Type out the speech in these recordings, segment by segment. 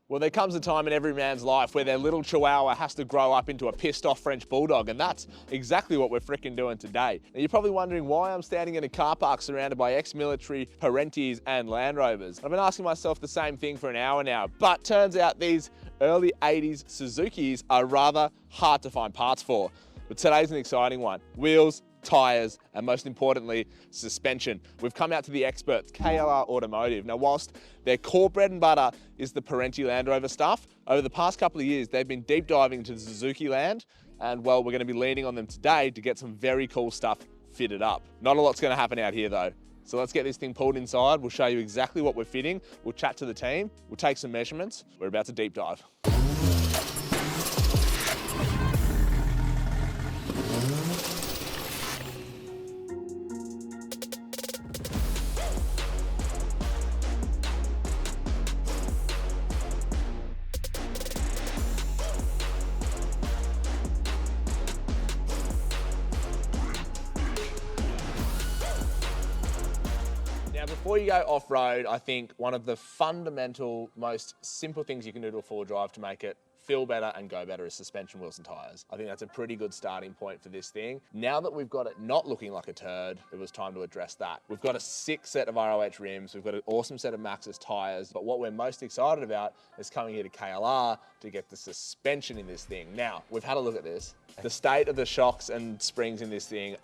Well, there comes a time in every man's life where their little chihuahua has to grow up into a pissed off French bulldog, and that's exactly what we're fricking doing today. Now, you're probably wondering why I'm standing in a car park surrounded by ex-military, Parentis and Land Rovers. I've been asking myself the same thing for an hour now, but turns out these early 80s Suzukis are rather hard to find parts for. But today's an exciting one. Wheels, tyres, and most importantly, suspension. We've come out to the experts, KLR Automotive. Now, whilst their core bread and butter is the Parenti Land Rover stuff, over the past couple of years, they've been deep diving into the Suzuki land, and well, we're gonna be leaning on them today to get some very cool stuff fitted up. Not a lot's gonna happen out here though. So let's get this thing pulled inside. We'll show you exactly what we're fitting. We'll chat to the team. We'll take some measurements. We're about to deep dive. Now, before you go off-road, I think one of the fundamental, most simple things you can do to a four-wheel drive to make it feel better and go better is suspension, wheels and tyres. I think that's a pretty good starting point for this thing. Now that we've got it not looking like a turd, it was time to address that. We've got a sick set of ROH rims, we've got an awesome set of Maxxis tyres, but what we're most excited about is coming here to KLR to get the suspension in this thing. Now, we've had a look at this. The state of the shocks and springs in this thing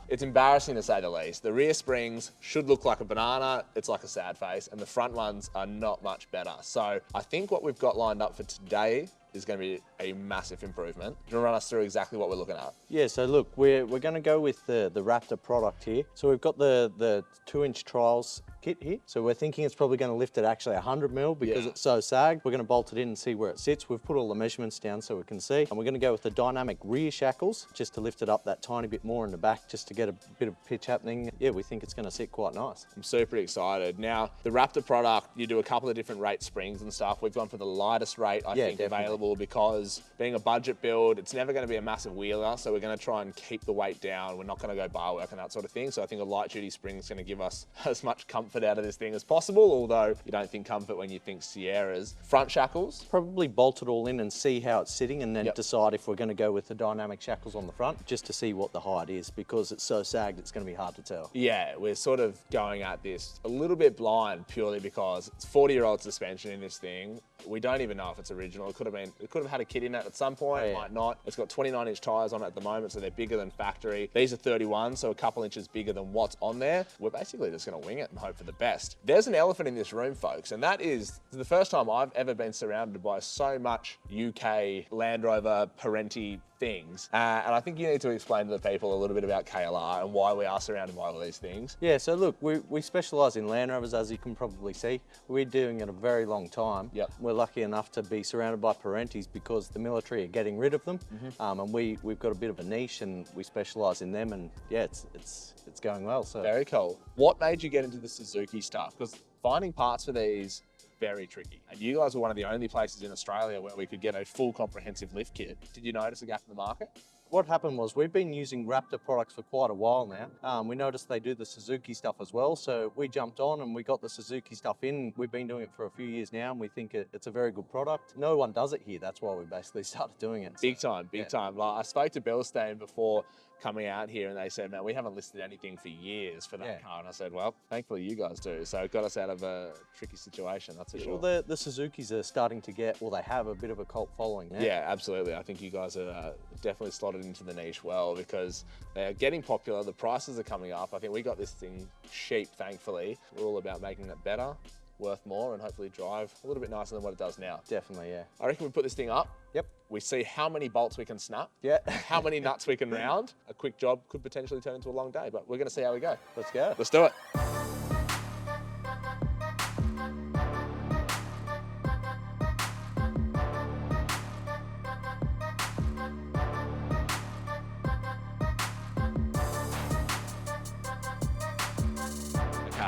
it's embarrassing to say the least. The rear springs should look like a banana, it's like a sad face, and the front ones are not much better. So I think what we've got lined up for today is going to be a massive improvement. Do you want to run us through exactly what we're looking at? Yeah, so look, we're going to go with the Raptor product here. So we've got the 2-inch trials kit here. So we're thinking it's probably going to lift it actually 100 mil because it's so sagged. We're going to bolt it in and see where it sits. We've put all the measurements down so we can see. And we're going to go with the dynamic rear shackles just to lift it up that tiny bit more in the back just to get a bit of pitch happening. Yeah, we think it's going to sit quite nice. I'm super excited. Now, the Raptor product, you do a couple of different rate springs and stuff. We've gone for the lightest rate, I think, definitely available because being a budget build, it's never going to be a massive wheeler. So we're going to try and keep the weight down. We're not going to go bar work and that sort of thing. So I think a light duty spring is going to give us as much comfort out of this thing as possible, although you don't think comfort when you think Sierras. Front shackles? Probably bolt it all in and see how it's sitting and then decide if we're going to go with the dynamic shackles on the front just to see what the height is because it's so sagged it's going to be hard to tell. Yeah, we're sort of going at this a little bit blind purely because it's 40-year-old suspension in this thing. We don't even know if it's original. It could have had a kit in it at some point, it might not. It's got 29-inch tyres on it at the moment, so they're bigger than factory. These are 31, so a couple inches bigger than what's on there. We're basically just gonna wing it and hope for the best. There's an elephant in this room, folks, and that is the first time I've ever been surrounded by so much UK Land Rover Parenti things. And I think you need to explain to the people a little bit about KLR and why we are surrounded by all these things. Yeah, so look, we specialise in Land Rovers, as you can probably see. We're doing it a very long time. We're lucky enough to be surrounded by Parentis because the military are getting rid of them. And we've got a bit of a niche and we specialise in them, and yeah, it's going well. So very cool. What made you get into the Suzuki stuff? Because finding parts for these, very tricky. And you guys were one of the only places in Australia where we could get a full comprehensive lift kit. Did you notice a gap in the market? What happened was we've been using Raptor products for quite a while now. We noticed they do the Suzuki stuff as well, so we jumped on and we got the Suzuki stuff in. We've been doing it for a few years now and we think it's a very good product. No one does it here, that's why we basically started doing it. Big time. Like, I spoke to Bellstein before coming out here and they said, man, we haven't listed anything for years for that car. And I said, well, thankfully you guys do. So it got us out of a tricky situation, that's for sure. Well, the Suzukis are starting to get, well, they have a bit of a cult following now. Yeah, absolutely. I think you guys are definitely slotted into the niche well because they're getting popular. The prices are coming up. I think we got this thing cheap, thankfully. We're all about making it better, worth more, and hopefully drive a little bit nicer than what it does now. Definitely, yeah. I reckon we put this thing up. Yep. We see how many bolts we can snap. How many nuts we can round. A quick job could potentially turn into a long day, but we're going to see how we go. Let's go. Let's do it.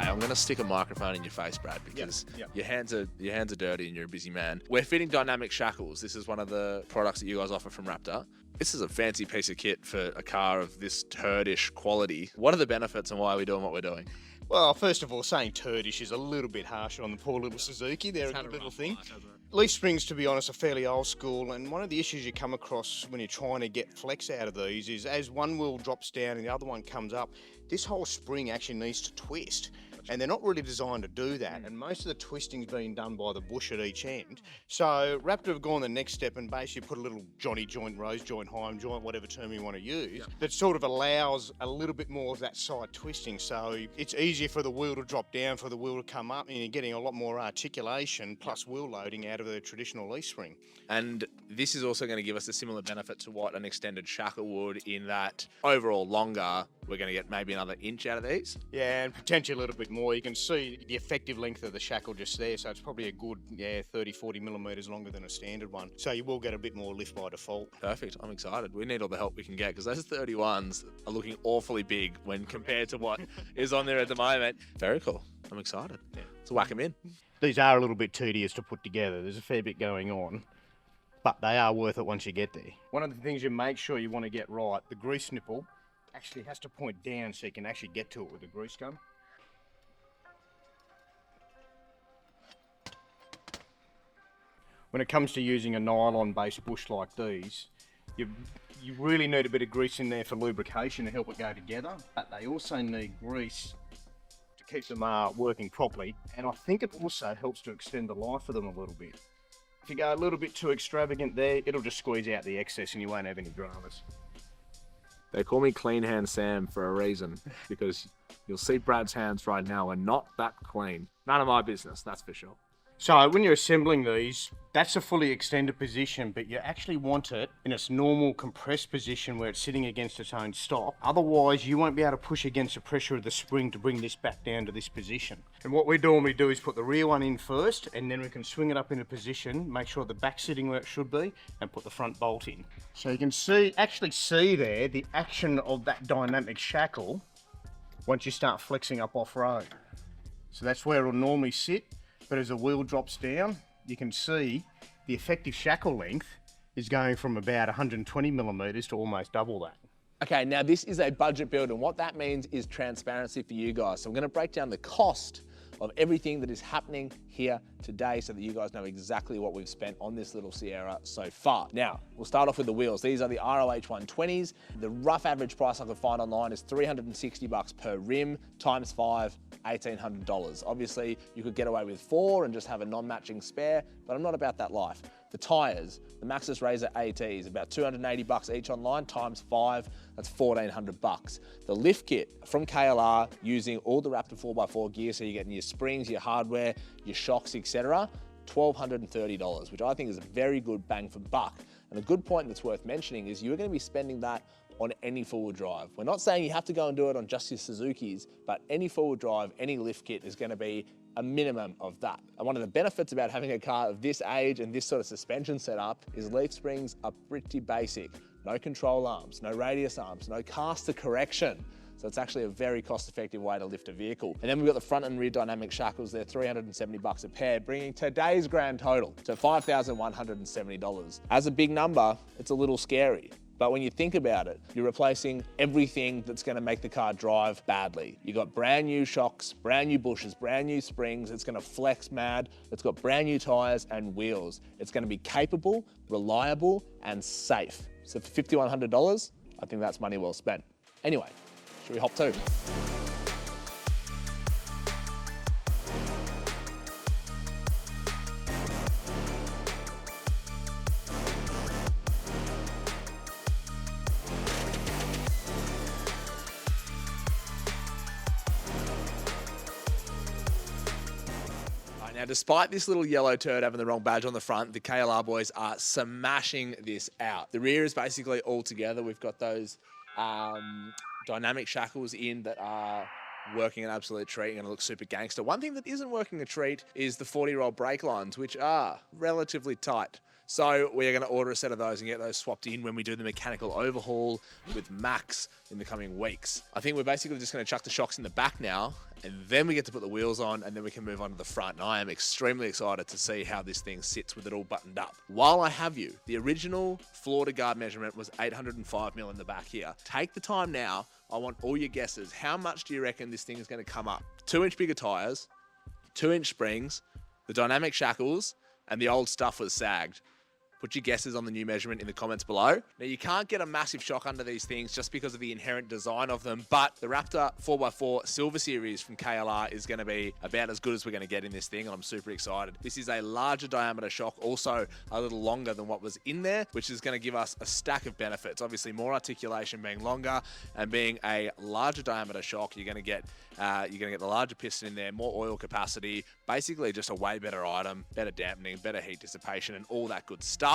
I'm going to stick a microphone in your face, Brad, because your hands are dirty and you're a busy man. We're fitting dynamic shackles. This is one of the products that you guys offer from Raptor. This is a fancy piece of kit for a car of this turdish quality. What are the benefits and why are we doing what we're doing? Well, first of all, saying turdish is a little bit harsh on the poor little Suzuki. They're a good little thing. Leaf springs, to be honest, are fairly old school, and one of the issues you come across when you're trying to get flex out of these is as one wheel drops down and the other one comes up, this whole spring actually needs to twist. And they're not really designed to do that, and most of the twisting's being done by the bush at each end. So Raptor have gone the next step and basically put a little Johnny joint, Rose joint, Heim joint, whatever term you want to use, that sort of allows a little bit more of that side twisting. So it's easier for the wheel to drop down, for the wheel to come up, and you're getting a lot more articulation plus wheel loading out of the traditional leaf spring. And this is also going to give us a similar benefit to what an extended shackle would, in that overall longer, we're going to get maybe another inch out of these. Yeah, and potentially a little bit more. You can see the effective length of the shackle just there, so it's probably a good 30, 40 millimetres longer than a standard one. So you will get a bit more lift by default. Perfect. I'm excited. We need all the help we can get, because those 31s are looking awfully big when compared to what is on there at the moment. Very cool. I'm excited. Yeah. Let's whack them in. These are a little bit tedious to put together. There's a fair bit going on, but they are worth it once you get there. One of the things you make sure you want to get right, the grease nipple actually has to point down so you can actually get to it with the grease gun. When it comes to using a nylon-based bush like these, you really need a bit of grease in there for lubrication to help it go together, but they also need grease to keep them working properly, and I think it also helps to extend the life of them a little bit. If you go a little bit too extravagant there, it'll just squeeze out the excess and you won't have any dramas. They call me Clean Hand Sam for a reason, because you'll see Brad's hands right now are not that clean. None of my business, that's for sure. So when you're assembling these, that's a fully extended position, but you actually want it in its normal compressed position where it's sitting against its own stop. Otherwise, you won't be able to push against the pressure of the spring to bring this back down to this position. And what we normally do is put the rear one in first, and then we can swing it up into position, make sure the back's sitting where it should be, and put the front bolt in. So you can actually see there the action of that dynamic shackle once you start flexing up off-road. So that's where it'll normally sit. But as the wheel drops down, you can see the effective shackle length is going from about 120 millimetres to almost double that. Okay, now this is a budget build, and what that means is transparency for you guys. So I'm going to break down the cost of everything that is happening here today so that you guys know exactly what we've spent on this little Sierra so far. Now, we'll start off with the wheels. These are the ROH 120s. The rough average price I could find online is $360 per rim, times 5, $1,800. Obviously, you could get away with 4 and just have a non-matching spare, but I'm not about that life. The tyres, the Maxxis Razor ATs, about $280 each online, times 5, that's $1,400. The lift kit from KLR, using all the Raptor 4x4 gear, so you're getting your springs, your hardware, your shocks, etc., $1,230, which I think is a very good bang for buck. And a good point that's worth mentioning is you're going to be spending that on any four-wheel drive. We're not saying you have to go and do it on just your Suzukis, but any four-wheel drive, any lift kit is going to be a minimum of that. And one of the benefits about having a car of this age and this sort of suspension setup is leaf springs are pretty basic. No control arms, no radius arms, no caster correction. So it's actually a very cost-effective way to lift a vehicle. And then we've got the front and rear dynamic shackles. They're $370 a pair, bringing today's grand total to $5,170. As a big number, it's a little scary. But when you think about it, you're replacing everything that's going to make the car drive badly. You've got brand new shocks, brand new bushes, brand new springs. It's going to flex mad. It's got brand new tyres and wheels. It's going to be capable, reliable, and safe. So for $5,100, I think that's money well spent. Anyway, should we hop to? Now, despite this little yellow turd having the wrong badge on the front, the KLR boys are smashing this out. The rear is basically all together. We've got those dynamic shackles in that are working an absolute treat and going to look super gangster. One thing that isn't working a treat is the 40-roll brake lines, which are relatively tight. So we're going to order a set of those and get those swapped in when we do the mechanical overhaul with Max in the coming weeks. I think we're basically just going to chuck the shocks in the back now, and then we get to put the wheels on, and then we can move on to the front. And I am extremely excited to see how this thing sits with it all buttoned up. While I have you, the original floor to guard measurement was 805mm in the back here. Take the time now. I want all your guesses. How much do you reckon this thing is going to come up? 2-inch bigger tyres, 2-inch springs, the dynamic shackles, and the old stuff was sagged? Put your guesses on the new measurement in the comments below. Now, you can't get a massive shock under these things just because of the inherent design of them, but the Raptor 4x4 Silver Series from KLR is going to be about as good as we're going to get in this thing, and I'm super excited. This is a larger diameter shock, also a little longer than what was in there, which is going to give us a stack of benefits. Obviously, more articulation being longer, and being a larger diameter shock, you're going to get the larger piston in there, more oil capacity, basically just a way better item, better dampening, better heat dissipation, and all that good stuff.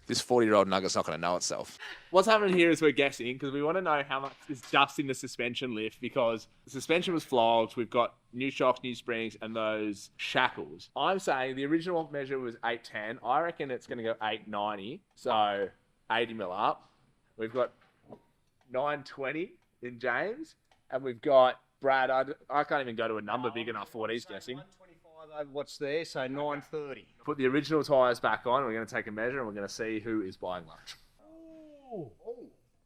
This 40-year-old nugget's not going to know itself. What's happening here is we're guessing, because we want to know how much is just in the suspension lift, because the suspension was flogged, we've got new shocks, new springs, and those shackles. I'm saying the original measure was 810. I reckon it's going to go 890, so 80 mil up. We've got 920 in James, and we've got Brad. I can't even go to a number big enough for what he's guessing. Over what's there, so 930. Put the original tyres back on, and we're going to take a measure, and we're going to see who is buying lunch. Ooh,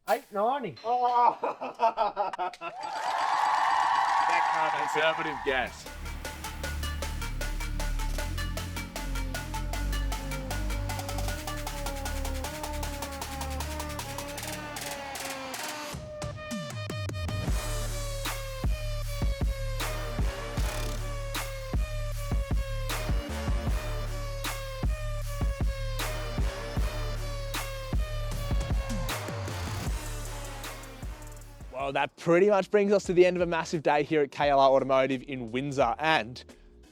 890. Oh! That conservative guess. Well, that pretty much brings us to the end of a massive day here at KLR Automotive in Windsor, and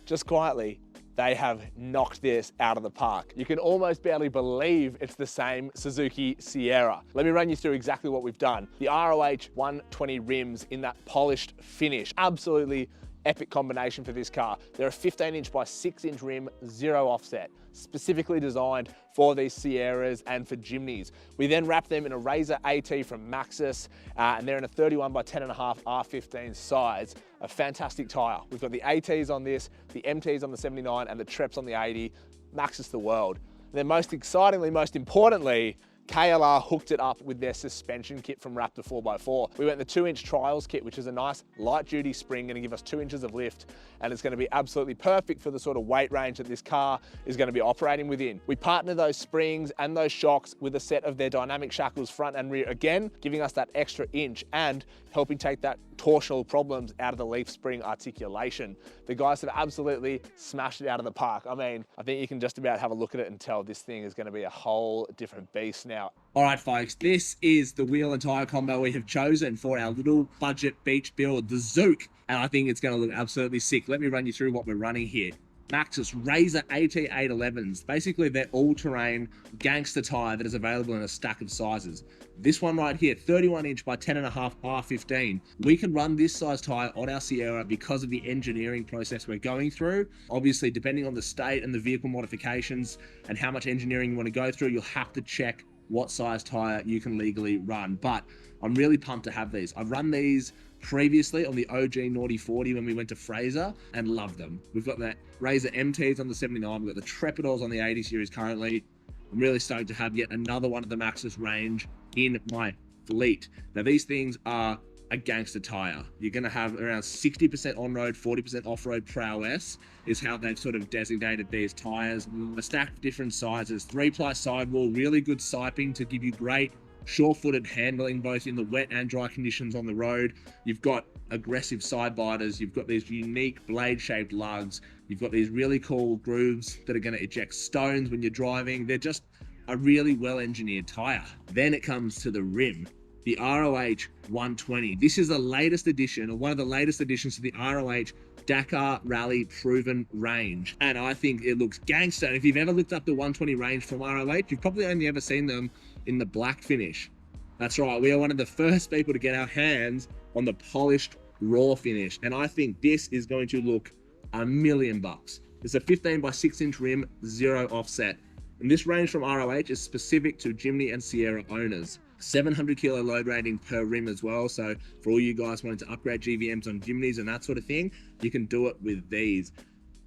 just quietly, they have knocked this out of the park. You can almost barely believe it's the same Suzuki Sierra. Let me run you through exactly what we've done. The ROH 120 rims in that polished finish, absolutely epic combination for this car. They're a 15-inch by 6-inch rim, zero offset, specifically designed for these Sierras and for Jimneys. We then wrap them in a Razor AT from Maxxis, and they're in a 31 by 10.5 R15 size. A fantastic tire. We've got the ATs on this, the MTs on the 79, and the Treps on the 80. Maxxis the world. And then most excitingly, most importantly, KLR hooked it up with their suspension kit from Raptor 4x4. We went the 2-inch trials kit, which is a nice light duty spring, going to give us 2 inches of lift, and it's going to be absolutely perfect for the sort of weight range that this car is going to be operating within. We partner those springs and those shocks with a set of their dynamic shackles front and rear, again, giving us that extra inch and helping take that torsional problems out of the leaf spring articulation. The guys have absolutely smashed it out of the park. I mean, I think you can just about have a look at it and tell this thing is going to be a whole different beast now. All right, folks, this is the wheel and tire combo we have chosen for our little budget beach build, the Zook, and I think it's going to look absolutely sick. Let me run you through what we're running here. Maxxis Razor AT811s. Basically, they're all-terrain gangster tire that is available in a stack of sizes. This one right here, 31-inch by 10.5 R15. We can run this size tire on our Sierra because of the engineering process we're going through. Obviously, depending on the state and the vehicle modifications and how much engineering you want to go through, you'll have to check what size tire you can legally run. But I'm really pumped to have these. I've run these previously on the OG Naughty 40 when we went to Fraser and loved them. We've got the Razor MTs on the 79, we've got the Trepidors on the 80 series currently. I'm really stoked to have yet another one of the Maxxis range in my fleet. Now these things are a gangster tire. You're going to have around 60% on-road, 40% off-road prowess is how they've sort of designated these tires. A stack of different sizes, 3-ply sidewall, really good siping to give you great sure-footed handling both in the wet and dry conditions on the road. You've got aggressive side biters, you've got these unique blade-shaped lugs, you've got these really cool grooves that are going to eject stones when you're driving. They're just a really well-engineered tire. Then it comes to the rim. The ROH 120. This is the latest edition, or one of the latest additions to the ROH Dakar Rally Proven range. And I think it looks gangster. And if you've ever looked up the 120 range from ROH, you've probably only ever seen them in the black finish. That's right, we are one of the first people to get our hands on the polished raw finish. And I think this is going to look $1,000,000. It's a 15 by 6-inch rim, zero offset. And this range from ROH is specific to Jimny and Sierra owners. 700 kilo load rating per rim as well. So for all you guys wanting to upgrade GVMs on Jimnys and that sort of thing, you can do it with these.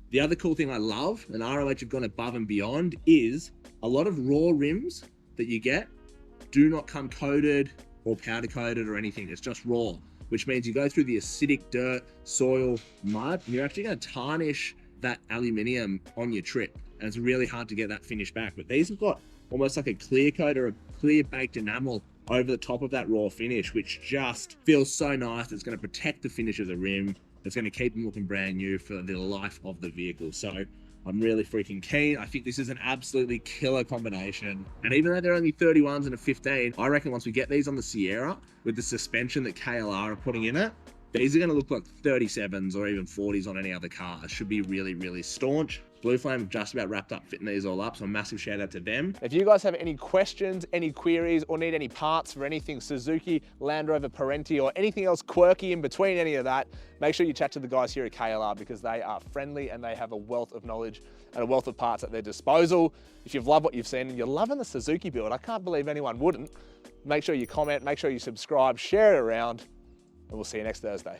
The other cool thing I love, and ROH have gone above and beyond, is a lot of raw rims that you get do not come coated or powder coated or anything. It's just raw, which means you go through the acidic dirt, soil, mud, and you're actually going to tarnish that aluminium on your trip. and it's really hard to get that finish back. But these have got almost like a clear coat or a clear baked enamel over the top of that raw finish, which just feels so nice. It's going to protect the finish of the rim. It's going to keep them looking brand new for the life of the vehicle. So I'm really freaking keen. I think this is an absolutely killer combination. And even though they're only 31s and a 15, I reckon once we get these on the Sierra with the suspension that KLR are putting in it, these are going to look like 37s or even 40s on any other car. It should be really, really staunch. Blue Flame have just about wrapped up fitting these all up, so a massive shout out to them. If you guys have any questions, any queries, or need any parts for anything Suzuki, Land Rover, Parenti, or anything else quirky in between any of that, make sure you chat to the guys here at KLR because they are friendly and they have a wealth of knowledge and a wealth of parts at their disposal. If you've loved what you've seen and you're loving the Suzuki build, I can't believe anyone wouldn't. Make sure you comment, make sure you subscribe, share it around, and we'll see you next Thursday.